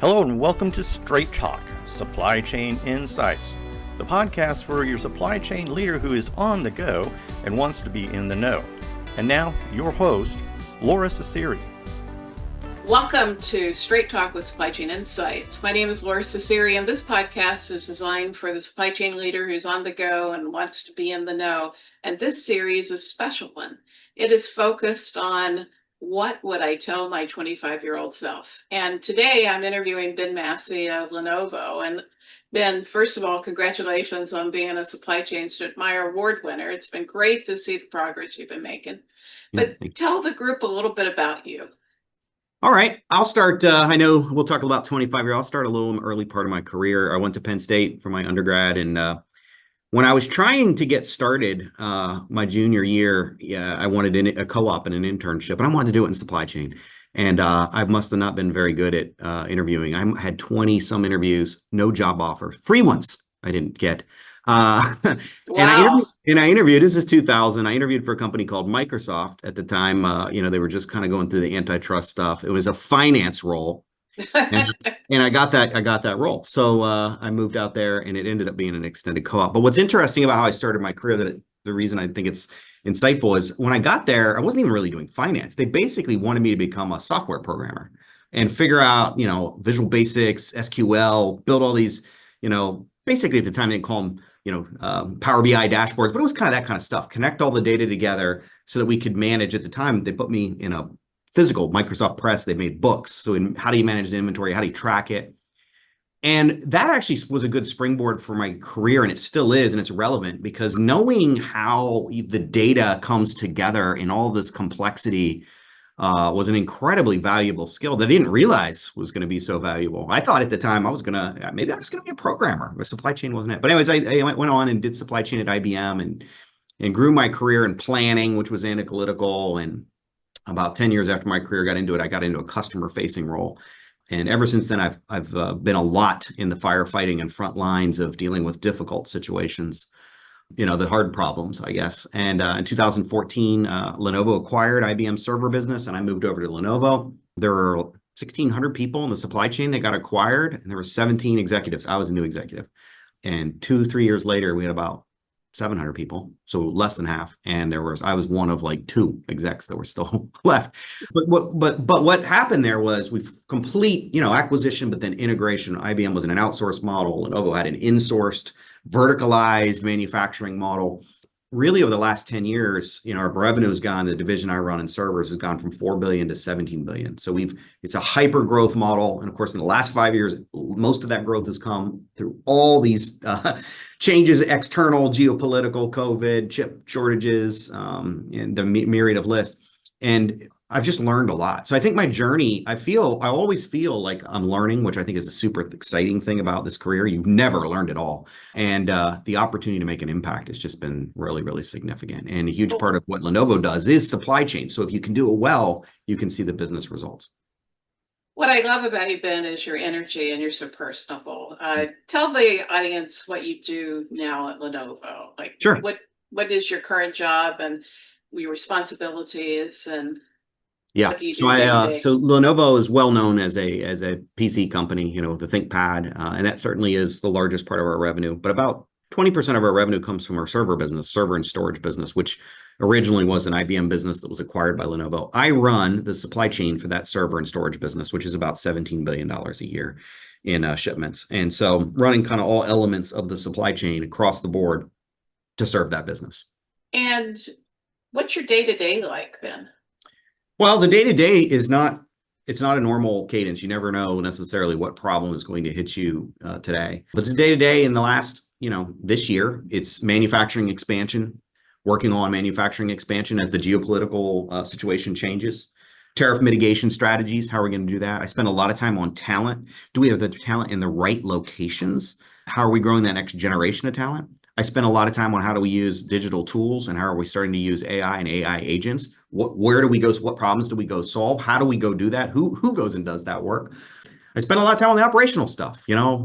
Hello and welcome to Straight Talk, Supply Chain Insights, the podcast for your supply chain leader who is on the go and wants to be in the know. And now, your host, Lora Cecere. Welcome to Straight Talk with Supply Chain Insights. My name is Lora Cecere, and this podcast is designed for the supply chain leader who's on the go and wants to be in the know. And this series is a special one. It is focused on what would I tell my 25-year-old self? And today I'm interviewing Ben Massie of Lenovo. And Ben, first of all, congratulations on being a Supply Chain Student Meyer Award winner. It's been great to see the progress you've been making. But tell the group a little bit about you. All right, I'll start. I know we'll talk about 25 year. I'll start a little in the early part of my career. I went to Penn State for my undergrad, and when I was trying to get started my junior year, I wanted a co-op and an internship, and I wanted to do it in supply chain. And I must have not been very good at interviewing. I had 20 some interviews, no job offers, free ones I didn't get. Wow. And I interviewed, this is 2000, I interviewed for a company called Microsoft at the time. They were just kind of going through the antitrust stuff. It was a finance role. and I got that role. So I moved out there, and it ended up being an extended co-op. But what's interesting about how I started my career, that the reason I think it's insightful, is when I got there, I wasn't even really doing finance. They basically wanted me to become a software programmer and figure out, Visual Basics, SQL, build all these, basically at the time they didn't call them, Power BI dashboards, but it was kind of that kind of stuff. Connect all the data together so that we could manage. At the time, they put me in a physical Microsoft Press. They made books. So how do you manage the inventory? How do you track it? And that actually was a good springboard for my career, and it still is, and it's relevant because knowing how the data comes together in all this complexity was an incredibly valuable skill that I didn't realize was going to be so valuable. I thought at the time I was going to be a programmer, but supply chain wasn't it. But anyways, I went on and did supply chain at IBM and grew my career in planning, which was analytical. And about 10 years after my career got into it, I got into a customer facing role. And ever since then, I've been a lot in the firefighting and front lines of dealing with difficult situations, the hard problems, I guess. And in 2014, Lenovo acquired IBM server business, and I moved over to Lenovo. There were 1,600 people in the supply chain that got acquired, and there were 17 executives. I was a new executive. And 3 years later, we had about 700 people, so less than half. And I was one of like 2 execs that were still left. But what happened there was we complete, acquisition, but then integration. IBM was in an outsourced model. Lenovo had an insourced, verticalized manufacturing model. Really, over the last 10 years, our revenue has gone, the division I run in servers has gone from 4 billion to 17 billion. So it's a hyper growth model. And of course, in the last 5 years, most of that growth has come through all these changes, external, geopolitical, COVID, chip shortages, and the myriad of lists. And I've just learned a lot. So I think my journey, I always feel like I'm learning, which I think is a super exciting thing about this career. You've never learned it all. And the opportunity to make an impact has just been really, really significant. And a huge part of what Lenovo does is supply chain. So if you can do it well, you can see the business results. What I love about you, Ben, is your energy, and you're so personable. Tell the audience what you do now at Lenovo. Sure. What is your current job and your responsibilities, and yeah. So Lenovo is well known as a PC company, the ThinkPad, and that certainly is the largest part of our revenue. But about 20% of our revenue comes from our server and storage business, which originally was an IBM business that was acquired by Lenovo. I run the supply chain for that server and storage business, which is about $17 billion a year in shipments. And so running kind of all elements of the supply chain across the board to serve that business. And what's your day-to-day like, Ben? Well, the day-to-day it's not a normal cadence. You never know necessarily what problem is going to hit you today. But the day-to-day in the last, this year, it's manufacturing expansion, working on manufacturing expansion as the geopolitical situation changes. Tariff mitigation strategies, how are we going to do that? I spend a lot of time on talent. Do we have the talent in the right locations? How are we growing that next generation of talent? I spend a lot of time on how do we use digital tools and how are we starting to use AI and AI agents? Where do we go? What problems do we go solve? How do we go do that? Who goes and does that work? I spend a lot of time on the operational stuff.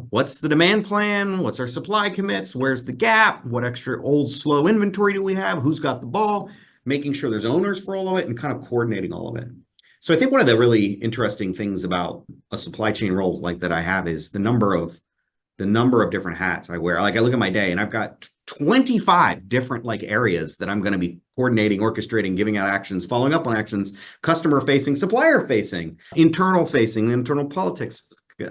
What's the demand plan? What's our supply commits? Where's the gap? What extra old slow inventory do we have? Who's got the ball? Making sure there's owners for all of it and kind of coordinating all of it. So I think one of the really interesting things about a supply chain role like that I have is the number of different hats I wear. Like I look at my day and I've got 25 different like areas that I'm going to be coordinating, orchestrating, giving out actions, following up on actions, customer facing, supplier facing, internal politics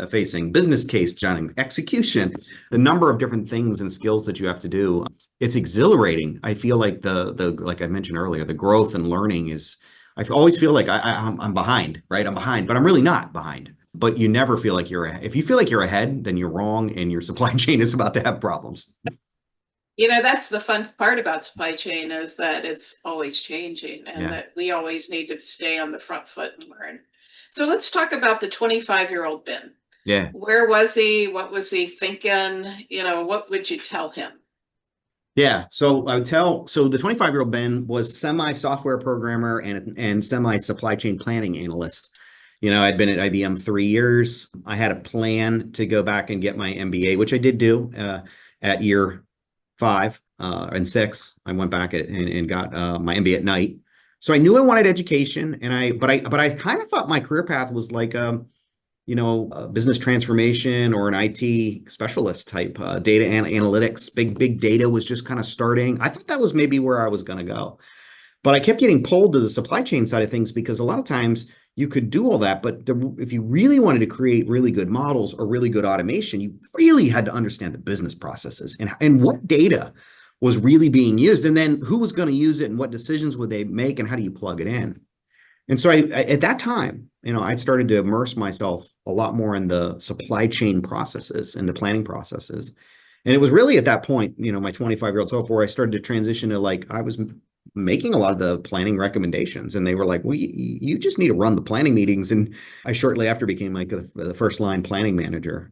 facing, business case jotting, execution, the number of different things and skills that you have to do. It's exhilarating. I feel like the like I mentioned earlier, the growth and learning is, I always feel like I'm behind, right? I'm behind, but I'm really not behind. But you never feel like you're ahead. If you feel like you're ahead, then you're wrong and your supply chain is about to have problems. That's the fun part about supply chain is that it's always changing and Yeah. that we always need to stay on the front foot and learn. So let's talk about the 25-year-old Ben. Yeah. Where was he? What was he thinking? What would you tell him? Yeah. So the 25-year-old Ben was semi software programmer and semi supply chain planning analyst. I'd been at IBM 3 years. I had a plan to go back and get my MBA, which I did do at year 5 and 6. I went back and got my MBA at night. So I knew I wanted education, but I kind of thought my career path was like business transformation or an IT specialist type, data and analytics. Big data was just kind of starting. I thought that was maybe where I was going to go. But I kept getting pulled to the supply chain side of things because a lot of times you could do all that, but if you really wanted to create really good models or really good automation, you really had to understand the business processes and what data was really being used, and then who was going to use it and what decisions would they make and how do you plug it in. And so I at that time, I'd started to immerse myself a lot more in the supply chain processes and the planning processes. And it was really at that point, my 25-year-old self, where I started to transition to like, I was making a lot of the planning recommendations, and they were like, well, you just need to run the planning meetings. And I shortly after became like the first line planning manager.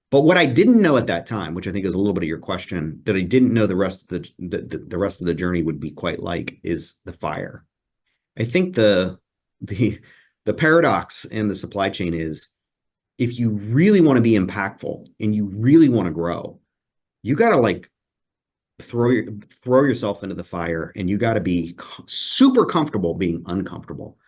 But what I didn't know at that time, which I think is a little bit of your question, that I didn't know the rest of the rest of the journey would be quite like, is the fire. I think the paradox in the supply chain is, if you really want to be impactful and you really want to grow, you got to like throw yourself into the fire, and you got to be super comfortable being uncomfortable.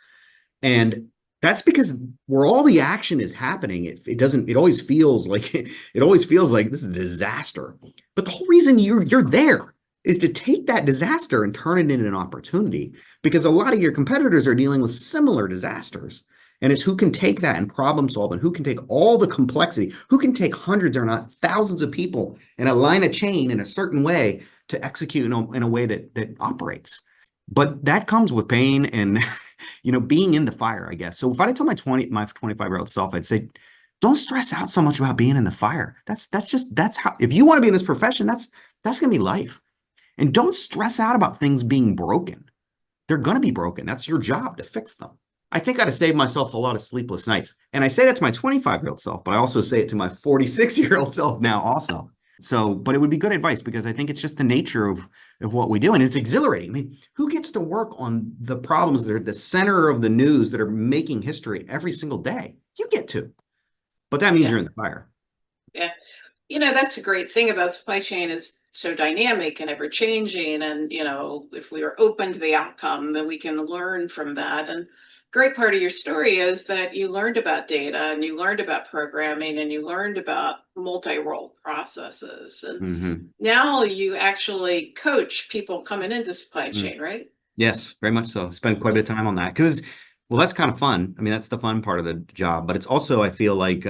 And that's because where all the action is happening, it always feels like this is a disaster. But the whole reason you're there is to take that disaster and turn it into an opportunity, because a lot of your competitors are dealing with similar disasters. And it's who can take that and problem solve, and who can take all the complexity, who can take hundreds or not thousands of people and align a chain in a certain way to execute in a way that operates. But that comes with pain and being in the fire, I guess. So if I told my 25-year-old self, I'd say, don't stress out so much about being in the fire. That's how, if you want to be in this profession, that's gonna be life. And don't stress out about things being broken. They're gonna be broken. That's your job to fix them. I think I'd have saved myself a lot of sleepless nights. And I say that to my 25-year-old self, but I also say it to my 46-year-old self now also. So, but it would be good advice, because I think it's just the nature of what we do. And it's exhilarating. I mean, who gets to work on the problems that are at the center of the news that are making history every single day? You get to. But that means you're in the fire. Yeah. That's a great thing about supply chain, is so dynamic and ever changing. And, if we are open to the outcome, then we can learn from that. And great part of your story is that you learned about data, and you learned about programming, and you learned about multi-role processes. And now you actually coach people coming into supply chain, right? Yes, very much so. Spend quite a bit of time on that, because that's kind of fun. I mean, that's the fun part of the job, but it's also, I feel like,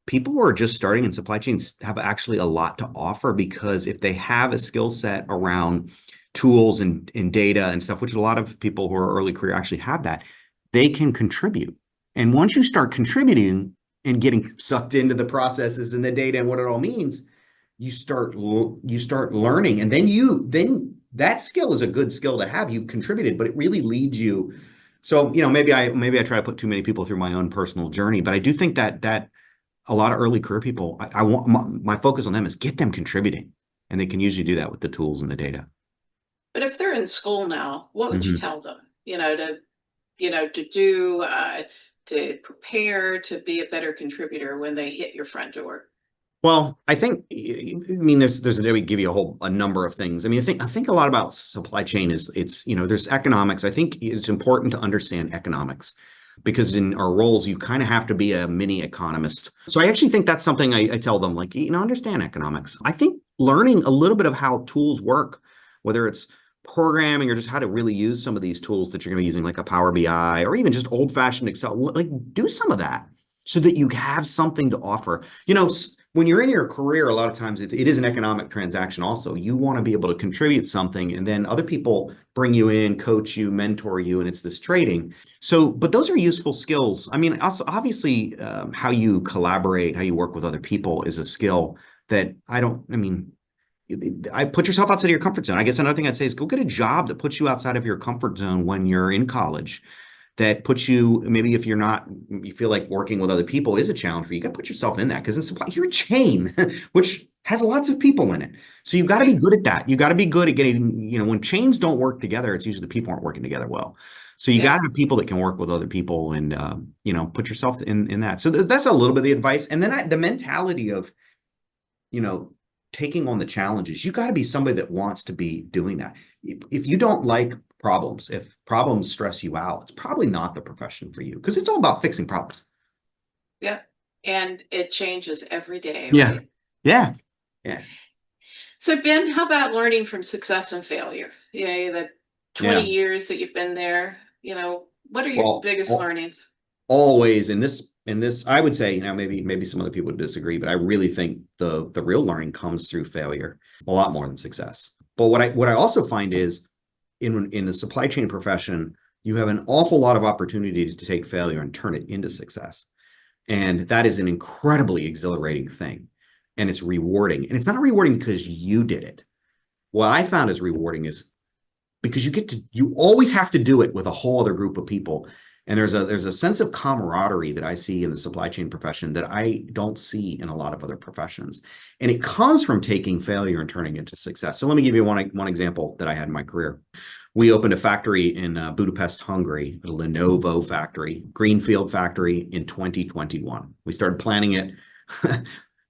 people who are just starting in supply chains have actually a lot to offer, because if they have a skill set around tools and data and stuff, which a lot of people who are early career actually have that, they can contribute. And once you start contributing and getting sucked into the processes and the data and what it all means, you start learning. And then that skill is a good skill to have. You've contributed, but it really leads you. So, maybe I try to put too many people through my own personal journey, but I do think that a lot of early career people, I want my focus on them is get them contributing, and they can usually do that with the tools and the data. But if they're in school now, what would you tell them? To do, to prepare to be a better contributor when they hit your front door? Well, I we give you a number of things. I mean, I think a lot about supply chain is there's economics. I think it's important to understand economics. because in our roles, you kind of have to be a mini economist. So I actually think that's something I tell them, like, understand economics. I think learning a little bit of how tools work, whether it's programming or just how to really use some of these tools that you're going to be using, like a Power BI or even just old-fashioned Excel, like do some of that so that you have something to offer. When you're in your career, a lot of times it is an economic transaction also. You want to be able to contribute something, and then other people bring you in, coach you, mentor you, and it's this trading. So, but those are useful skills. I mean, also, obviously, how you collaborate, how you work with other people is a skill that I put yourself outside of your comfort zone. I guess another thing I'd say is go get a job that puts you outside of your comfort zone when you're in college. That puts you, maybe if you feel like working with other people is a challenge for you, got to put yourself in that, because in supply, you're a chain, which has lots of people in it. So you've got to be good at that. You got to be good at getting, when chains don't work together, it's usually the people aren't working together well. So you got to have people that can work with other people and, put yourself in that. So that's a little bit of the advice. And then the mentality of, taking on the challenges. You got to be somebody that wants to be doing that. If you don't like problems, if problems stress you out, it's probably not the profession for you, because it's all about fixing problems. Yeah. And it changes every day, Yeah. right? Yeah. Yeah. So Ben, how about learning from success and failure? The 20 years that you've been there, what are your biggest learnings? Always in this, I would say, maybe some other people would disagree, but I really think the real learning comes through failure a lot more than success. But what I also find is in the supply chain profession, you have an awful lot of opportunity to take failure and turn it into success. And that is an incredibly exhilarating thing. And it's rewarding. And it's not rewarding because you did it. What I found is rewarding is because you always have to do it with a whole other group of people. And there's a sense of camaraderie that I see in the supply chain profession that I don't see in a lot of other professions. And it comes from taking failure and turning it into success. So let me give you one example that I had in my career. We opened a factory in Budapest, Hungary, a Lenovo factory, greenfield factory in 2021. We started planning it.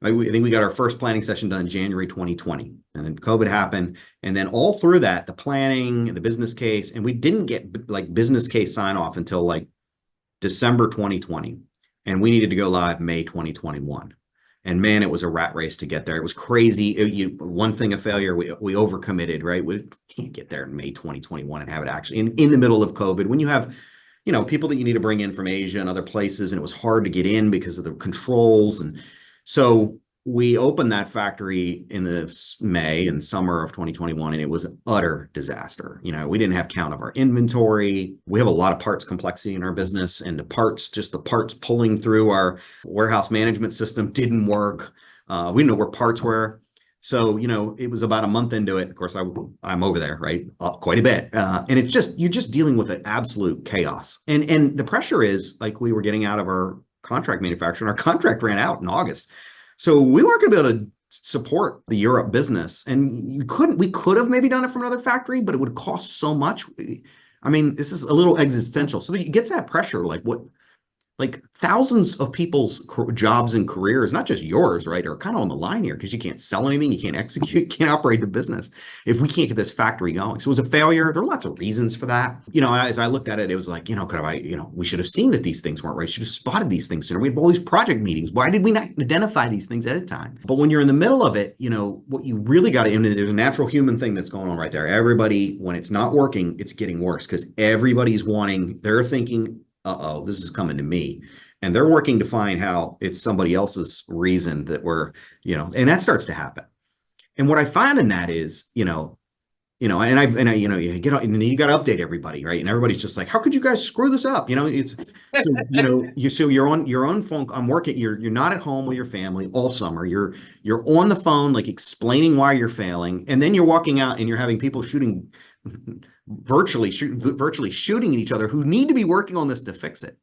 I think we got our first planning session done in January 2020, and then COVID happened. And then all through that, the planning, the business case, and we didn't get like business case sign off until like December 2020. And we needed to go live May 2021. And man, it was a rat race to get there. It was crazy. One thing of failure, we overcommitted, right? We can't get there in May 2021 and have it actually in the middle of COVID, when you have, people that you need to bring in from Asia and other places, and it was hard to get in because of the controls. And so we opened that factory in the May and summer of 2021, and it was an utter disaster. We didn't have count of our inventory. We have a lot of parts complexity in our business, and the parts pulling through our warehouse management system didn't work. We didn't know where parts were. So, it was about a month into it. Of course, I'm over there, right? Quite a bit. And you're just dealing with an absolute chaos. And the pressure is like we were getting out of our contract manufacturer, and our contract ran out in August. So we weren't going to be able to support the Europe business. And we could have maybe done it from another factory, but it would cost so much. This is a little existential. So it gets that pressure, like thousands of people's jobs and careers, not just yours, right, are kind of on the line here, because you can't sell anything, you can't execute, you can't operate the business if we can't get this factory going. So it was a failure. There are lots of reasons for that. As I looked at it, it was like, we should have seen that these things weren't right. Should have spotted these things sooner. We had all these project meetings. Why did we not identify these things at a time? But when you're in the middle of it, what you really got to, and there's a natural human thing that's going on right there. Everybody, when it's not working, it's getting worse, because they're thinking, this is coming to me. And they're working to find how it's somebody else's reason that and that starts to happen. And what I find in that is, you get on, and you got to update everybody, right? And everybody's just like, how could you guys screw this up? You're on your own phone. I'm working. You're not at home with your family all summer. You're on the phone, like explaining why you're failing. And then you're walking out and you're having people virtually shooting at each other who need to be working on this to fix it.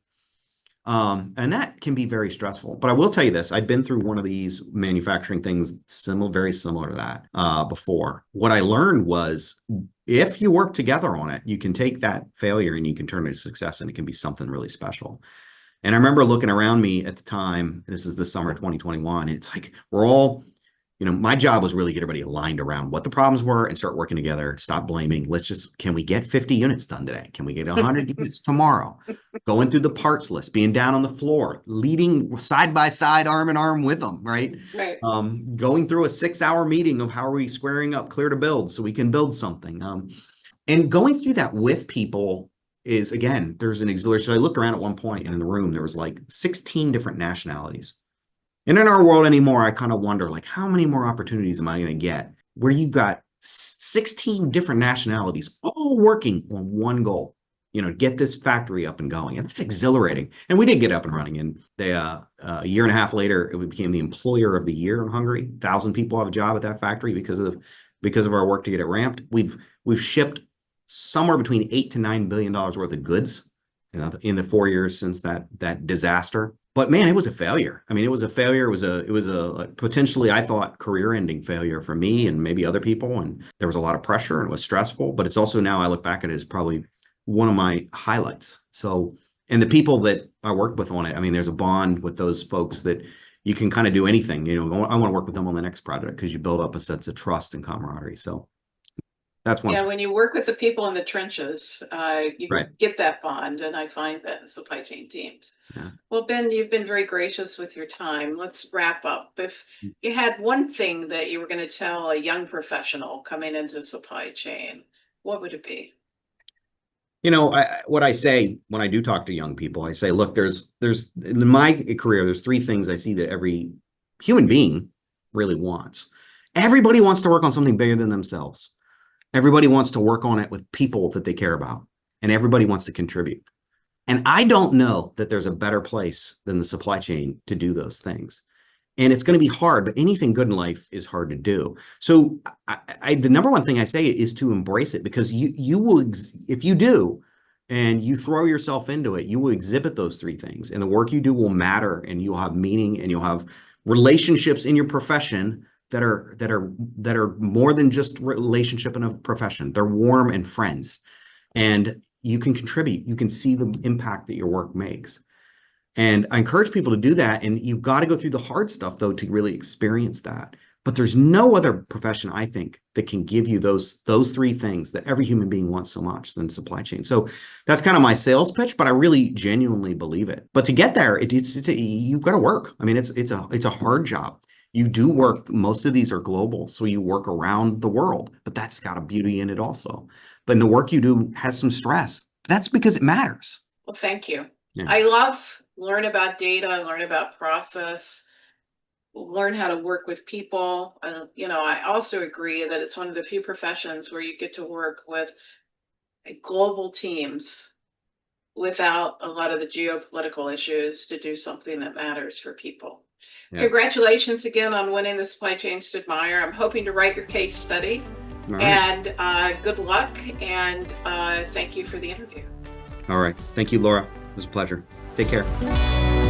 And that can be very stressful. But I will tell you this, I'd been through one of these manufacturing things very similar to that before. What I learned was, if you work together on it, you can take that failure and you can turn it into success, and it can be something really special. And I remember looking around me at the time, this is the summer of 2021, and it's like we're all my job was really get everybody aligned around what the problems were and start working together. Stop blaming. Can we get 50 units done today? Can we get 100 units tomorrow? Going through the parts list, being down on the floor, leading side by side, arm in arm with them, right? Right. Going through a 6-hour meeting of how are we squaring up clear to build so we can build something. And going through that with people is, again, there's an exhilaration. I looked around at one point and in the room, there was like 16 different nationalities. And in our world anymore, I kind of wonder, like, how many more opportunities am I going to get where you've got 16 different nationalities all working on one goal, get this factory up and going. And that's exhilarating. And we did get up and running. And a year and a half later, it became the employer of the year in Hungary. 1,000 people have a job at that factory because of our work to get it ramped. We've shipped somewhere between $8 to $9 billion worth of goods in the 4 years since that disaster. But man, it was a failure. I mean, it was a failure. It was a potentially, I thought, career-ending failure for me and maybe other people. And there was a lot of pressure and it was stressful. But it's also, now I look back at it, as probably one of my highlights. So, and the people that I worked with on it, I mean, there's a bond with those folks that you can kind of do anything. I want to work with them on the next project because you build up a sense of trust and camaraderie. So that's one. Yeah, when you work with the people in the trenches, you Right. get that bond, and I find that in supply chain teams. Yeah. Well, Ben, you've been very gracious with your time. Let's wrap up. If you had one thing that you were going to tell a young professional coming into supply chain, what would it be? What I say when I do talk to young people, I say, look, there's in my career, there's 3 things I see that every human being really wants. Everybody wants to work on something bigger than themselves. Everybody wants to work on it with people that they care about, and everybody wants to contribute. And I don't know that there's a better place than the supply chain to do those things. And it's going to be hard, but anything good in life is hard to do. So the number one thing I say is to embrace it, because you will, if you do, and you throw yourself into it, you will exhibit those 3 things, and the work you do will matter, and you'll have meaning, and you'll have relationships in your profession that are more than just relationship in a profession. They're warm and friends, and you can contribute. You can see the impact that your work makes. And I encourage people to do that. And you've got to go through the hard stuff, though, to really experience that. But there's no other profession, I think, that can give you those 3 things that every human being wants so much than supply chain. So that's kind of my sales pitch, but I really genuinely believe it. But to get there, you've got to work. I mean, it's a hard job. You do work. Most of these are global, so you work around the world, but that's got a beauty in it also. But the work you do has some stress. That's because it matters. Well, thank you. Yeah. I love learn about data, learn about process, learn how to work with people. I also agree that it's one of the few professions where you get to work with global teams without a lot of the geopolitical issues to do something that matters for people. Yeah. Congratulations again on winning the Supply Chain Admire. I'm hoping to write your case study. All right. And good luck, and thank you for the interview. All right. Thank you, Laura. It was a pleasure. Take care.